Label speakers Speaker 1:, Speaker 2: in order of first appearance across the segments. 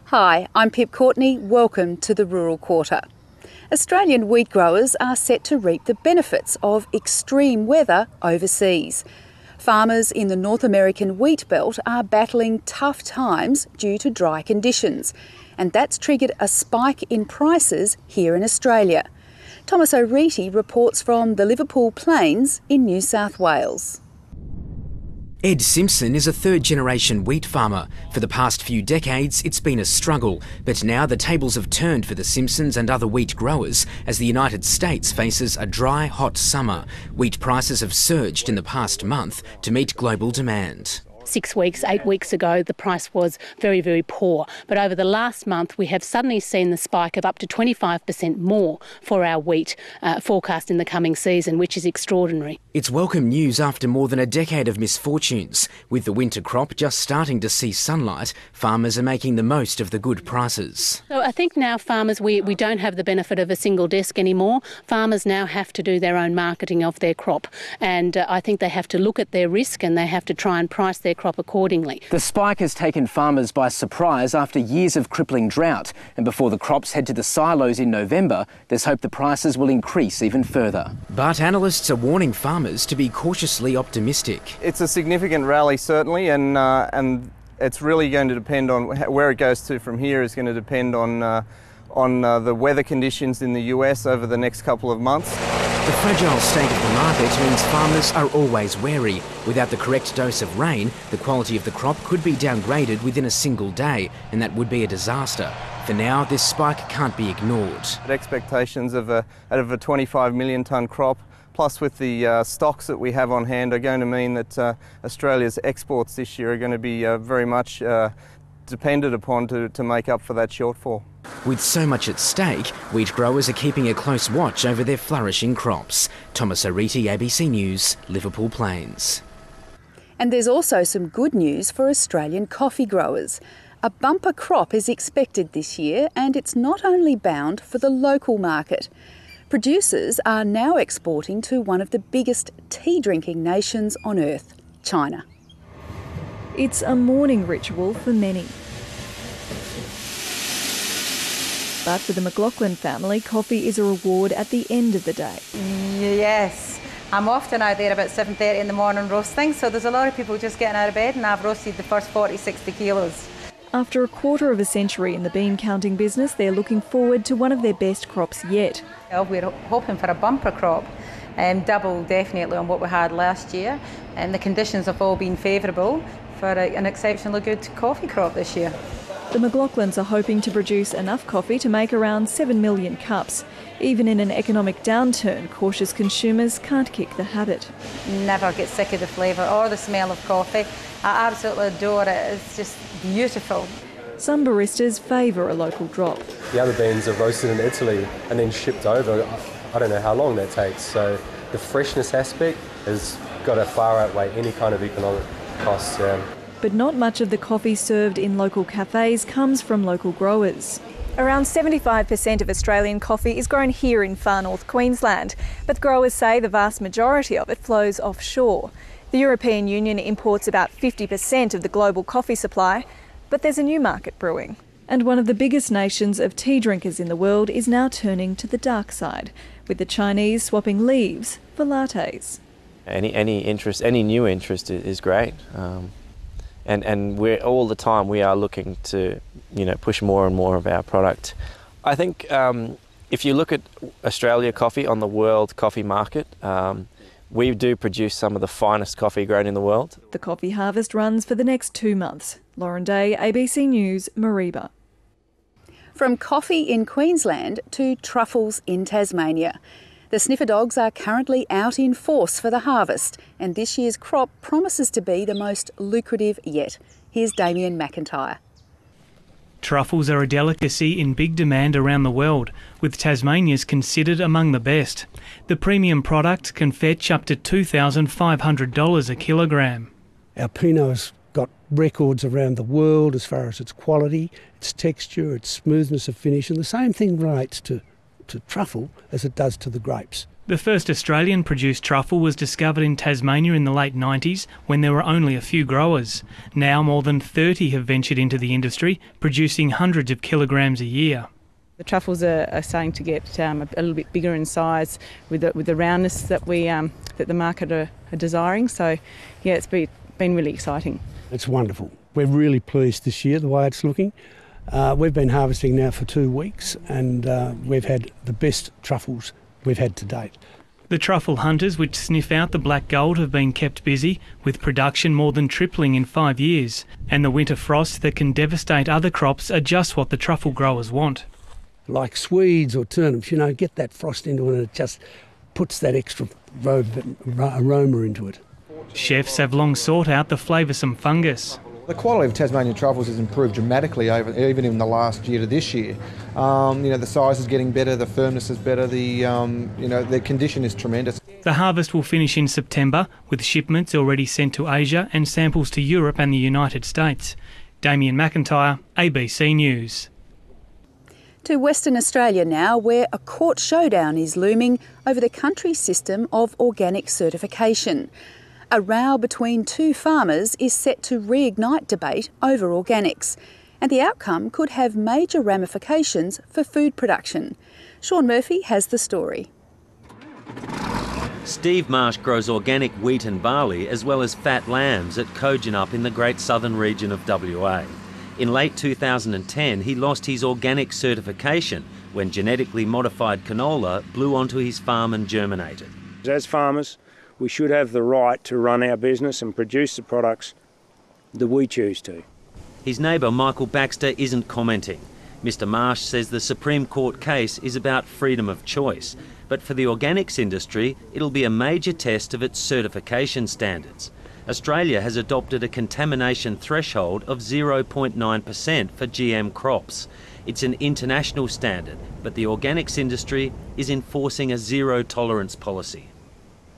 Speaker 1: Hi, I'm Pip Courtney. Welcome to the Rural Quarter. Australian wheat growers are set to reap the benefits of extreme weather overseas. Farmers in the North American wheat belt are battling tough times due to dry conditions, and that's triggered a spike in prices here in Australia. Thomas O'Reilly reports from the Liverpool Plains in New South Wales.
Speaker 2: Ed Simpson is a third-generation wheat farmer. For the past few decades, it's been a struggle, but now the tables have turned for the Simpsons and other wheat growers as the United States faces a dry, hot summer. Wheat prices have surged in the past month to meet global demand.
Speaker 3: 6 weeks, 8 weeks ago, the price was very, very poor. But over the last month, we have suddenly seen the spike of up to 25% more for our wheat forecast in the coming season, which is extraordinary.
Speaker 2: It's welcome news after more than a decade of misfortunes. With the winter crop just starting to see sunlight, farmers are making the most of the good prices.
Speaker 3: So I think now farmers, we don't have the benefit of a single desk anymore. Farmers now have to do their own marketing of their crop. And I think they have to look at their risk and they have to try and price their crop accordingly.
Speaker 2: The spike has taken farmers by surprise after years of crippling drought, and before the crops head to the silos in November, there's hope the prices will increase even further. But analysts are warning farmers to be cautiously optimistic.
Speaker 4: It's a significant rally certainly, and it's really going to depend on where it goes to from here. Is going to depend on the weather conditions in the US over the next couple of months.
Speaker 2: The fragile state of the market means farmers are always wary. Without the correct dose of rain, the quality of the crop could be downgraded within a single day, and that would be a disaster. For now, this spike can't be ignored.
Speaker 4: Expectations of a 25 million tonne crop, plus with the stocks that we have on hand, are going to mean that Australia's exports this year are going to be very much depended upon to make up for that shortfall.
Speaker 2: With so much at stake, wheat growers are keeping a close watch over their flourishing crops. Thomas O'Reilly, ABC News, Liverpool Plains.
Speaker 1: And there's also some good news for Australian coffee growers. A bumper crop is expected this year, and it's not only bound for the local market. Producers are now exporting to one of the biggest tea-drinking nations on earth, China.
Speaker 5: It's a morning ritual for many. But for the McLaughlin family, coffee is a reward at the end of the day.
Speaker 6: Yes, I'm often out there about 7:30 in the morning roasting, so there's a lot of people just getting out of bed, and I've roasted the first 40, 60 kilos.
Speaker 5: After a quarter of a century in the bean counting business, they're looking forward to one of their best crops yet.
Speaker 6: We're hoping for a bumper crop, double definitely on what we had last year, and the conditions have all been favourable for an exceptionally good coffee crop this year.
Speaker 5: The McLaughlins are hoping to produce enough coffee to make around 7 million cups. Even in an economic downturn, cautious consumers can't kick the habit.
Speaker 6: Never get sick of the flavour or the smell of coffee. I absolutely adore it. It's just beautiful.
Speaker 5: Some baristas favour a local drop.
Speaker 7: The other beans are roasted in Italy and then shipped over. I don't know how long that takes. So the freshness aspect has got to far outweigh any kind of economic costs.
Speaker 5: But not much of the coffee served in local cafes comes from local growers. Around 75% of Australian coffee is grown here in far north Queensland, but growers say the vast majority of it flows offshore. The European Union imports about 50% of the global coffee supply, but there's a new market brewing. And one of the biggest nations of tea drinkers in the world is now turning to the dark side, with the Chinese swapping leaves for lattes.
Speaker 8: Any new interest is great. And we're all the time we are looking to, push more and more of our product. I think if you look at Australia coffee on the world coffee market, we do produce some of the finest coffee grown in the world.
Speaker 5: The coffee harvest runs for the next 2 months. Lauren Day, ABC News, Mareeba.
Speaker 1: From coffee in Queensland to truffles in Tasmania. The sniffer dogs are currently out in force for the harvest, and this year's crop promises to be the most lucrative yet. Here's Damien McIntyre.
Speaker 9: Truffles are a delicacy in big demand around the world, with Tasmania's considered among the best. The premium product can fetch up to $2,500 a kilogram.
Speaker 10: Our Pinot's got records around the world as far as its quality, its texture, its smoothness of finish, and the same thing relates to truffle as it does to the grapes.
Speaker 9: The first Australian-produced truffle was discovered in Tasmania in the late 90s when there were only a few growers. Now more than 30 have ventured into the industry, producing hundreds of kilograms a year.
Speaker 11: The truffles are starting to get a little bit bigger in size with the roundness that the market are desiring. So, yeah, it's been really exciting.
Speaker 10: It's wonderful. We're really pleased this year the way it's looking. We've been harvesting now for 2 weeks and we've had the best truffles we've had to date.
Speaker 9: The truffle hunters which sniff out the black gold have been kept busy, with production more than tripling in 5 years. And the winter frosts that can devastate other crops are just what the truffle growers want.
Speaker 10: Like Swedes or turnips, get that frost into it and it just puts that extra aroma into it.
Speaker 9: Chefs have long sought out the flavoursome fungus.
Speaker 12: The quality of Tasmanian truffles has improved dramatically even in the last year to this year. The size is getting better, the firmness is better, the condition is tremendous.
Speaker 9: The harvest will finish in September, with shipments already sent to Asia and samples to Europe and the United States. Damien McIntyre, ABC News.
Speaker 1: To Western Australia now, where a court showdown is looming over the country's system of organic certification. A row between two farmers is set to reignite debate over organics, and the outcome could have major ramifications for food production. Shaun Murphy has the story.
Speaker 13: Steve Marsh grows organic wheat and barley as well as fat lambs at Kojonup in the Great Southern region of WA. In late 2010, he lost his organic certification when genetically modified canola blew onto his farm and germinated.
Speaker 14: As farmers, we should have the right to run our business and produce the products that we choose to.
Speaker 13: His neighbour Michael Baxter isn't commenting. Mr Marsh says the Supreme Court case is about freedom of choice, but for the organics industry, it'll be a major test of its certification standards. Australia has adopted a contamination threshold of 0.9% for GM crops. It's an international standard, but the organics industry is enforcing a zero-tolerance policy.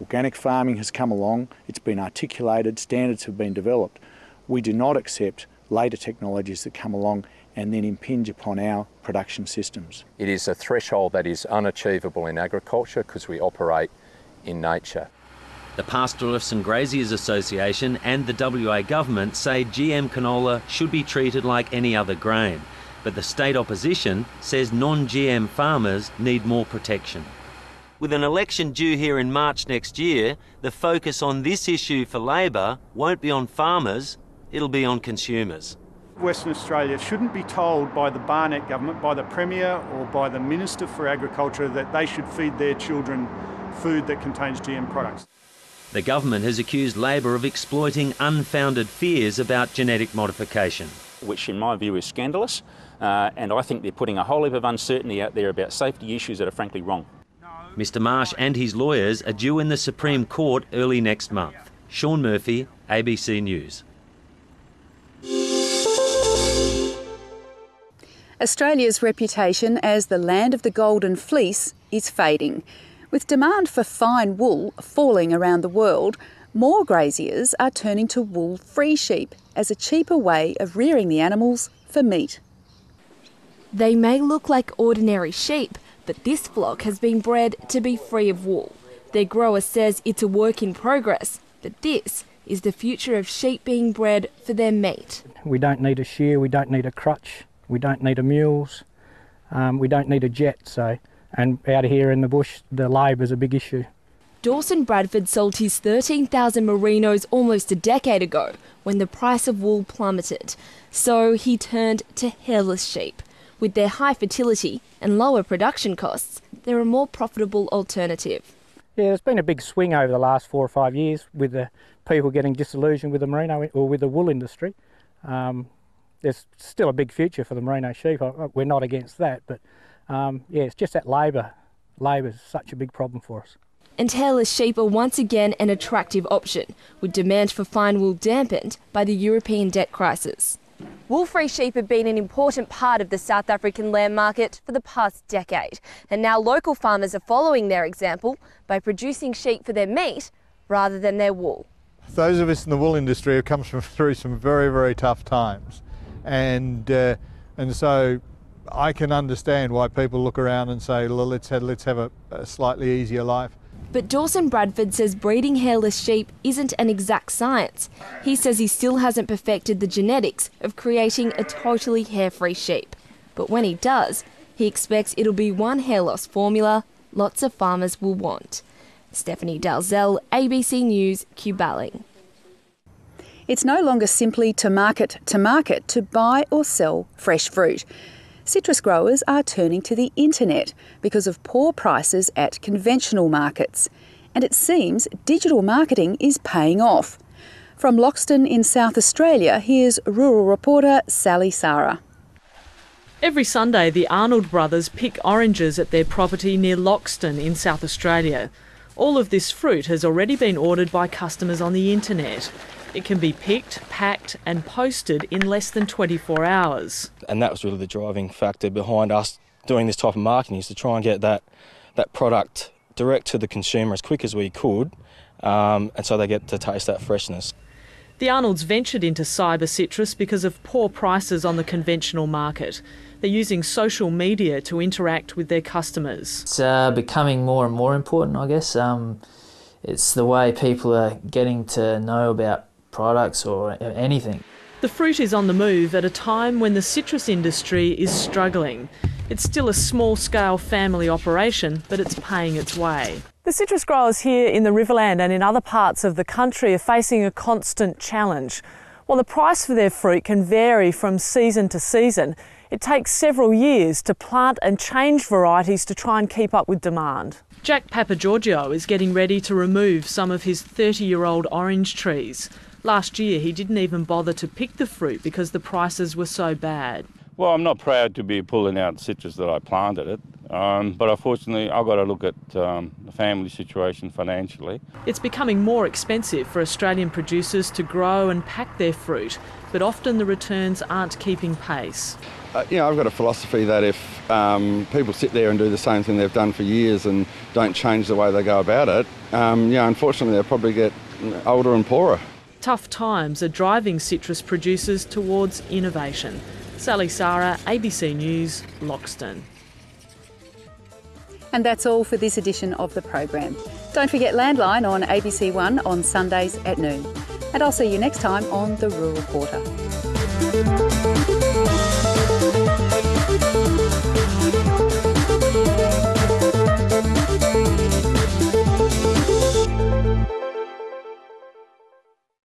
Speaker 15: Organic farming has come along, it's been articulated, standards have been developed. We do not accept later technologies that come along and then impinge upon our production systems.
Speaker 16: It is a threshold that is unachievable in agriculture because we operate in nature.
Speaker 13: The Pastoralists and Graziers Association and the WA government say GM canola should be treated like any other grain, but the state opposition says non-GM farmers need more protection. With an election due here in March next year, the focus on this issue for Labor won't be on farmers, it'll be on consumers.
Speaker 17: Western Australia shouldn't be told by the Barnett government, by the Premier or by the Minister for Agriculture that they should feed their children food that contains GM products.
Speaker 13: The government has accused Labor of exploiting unfounded fears about genetic modification.
Speaker 18: Which in my view is scandalous, and I think they're putting a whole heap of uncertainty out there about safety issues that are frankly wrong.
Speaker 13: Mr Marsh and his lawyers are due in the Supreme Court early next month. Shaun Murphy, ABC News.
Speaker 1: Australia's reputation as the land of the golden fleece is fading. With demand for fine wool falling around the world, more graziers are turning to wool-free sheep as a cheaper way of rearing the animals for meat.
Speaker 19: They may look like ordinary sheep, but this flock has been bred to be free of wool. Their grower says it's a work in progress, but this is the future of sheep being bred for their meat.
Speaker 20: We don't need a shear, we don't need a crutch, we don't need a mules, we don't need a jet, and out here in the bush, the labour's a big issue.
Speaker 19: Dawson Bradford sold his 13,000 merinos almost a decade ago when the price of wool plummeted. So he turned to hairless sheep. With their high fertility and lower production costs, they're a more profitable alternative.
Speaker 20: Yeah, there's been a big swing over the last 4 or 5 years with the people getting disillusioned with the merino or with the wool industry. There's still a big future for the merino sheep. We're not against that, but it's just that labour. Labour is such a big problem for us.
Speaker 19: And hairless sheep are once again an attractive option, with demand for fine wool dampened by the European debt crisis. Wool-free sheep have been an important part of the South African lamb market for the past decade, and now local farmers are following their example by producing sheep for their meat rather than their wool.
Speaker 21: Those of us in the wool industry have come through some very, very tough times, and so I can understand why people look around and say, well, let's have a slightly easier life.
Speaker 19: But Dawson Bradford says breeding hairless sheep isn't an exact science. He says he still hasn't perfected the genetics of creating a totally hair-free sheep. But when he does, he expects it'll be one hair loss formula lots of farmers will want. Stephanie Dalzell, ABC News, Cuballing.
Speaker 1: It's no longer simply to market to buy or sell fresh fruit. Citrus growers are turning to the internet because of poor prices at conventional markets. And it seems digital marketing is paying off. From Loxton in South Australia, here's rural reporter Sally Sarah.
Speaker 22: Every Sunday, the Arnold brothers pick oranges at their property near Loxton in South Australia. All of this fruit has already been ordered by customers on the internet. It can be picked, packed and posted in less than 24 hours.
Speaker 23: And that was really the driving factor behind us doing this type of marketing, is to try and get that product direct to the consumer as quick as we could, and so they get to taste that freshness.
Speaker 22: The Arnolds ventured into cyber citrus because of poor prices on the conventional market. They're using social media to interact with their customers.
Speaker 24: It's becoming more and more important, I guess. It's the way people are getting to know about products or anything.
Speaker 22: The fruit is on the move at a time when the citrus industry is struggling. It's still a small-scale family operation, but it's paying its way. The citrus growers here in the Riverland and in other parts of the country are facing a constant challenge. While the price for their fruit can vary from season to season, it takes several years to plant and change varieties to try and keep up with demand. Jack Papageorgiou is getting ready to remove some of his 30-year-old orange trees. Last year he didn't even bother to pick the fruit because the prices were so bad.
Speaker 25: Well, I'm not proud to be pulling out citrus that I planted it, but unfortunately I've got to look at the family situation financially.
Speaker 22: It's becoming more expensive for Australian producers to grow and pack their fruit, but often the returns aren't keeping pace.
Speaker 26: I've got a philosophy that if people sit there and do the same thing they've done for years and don't change the way they go about it, unfortunately they'll probably get older and poorer.
Speaker 22: Tough times are driving citrus producers towards innovation. Sally Sarah, ABC News, Loxton.
Speaker 1: And that's all for this edition of the program. Don't forget Landline on ABC One on Sundays at noon. And I'll see you next time on The Rural Quarter.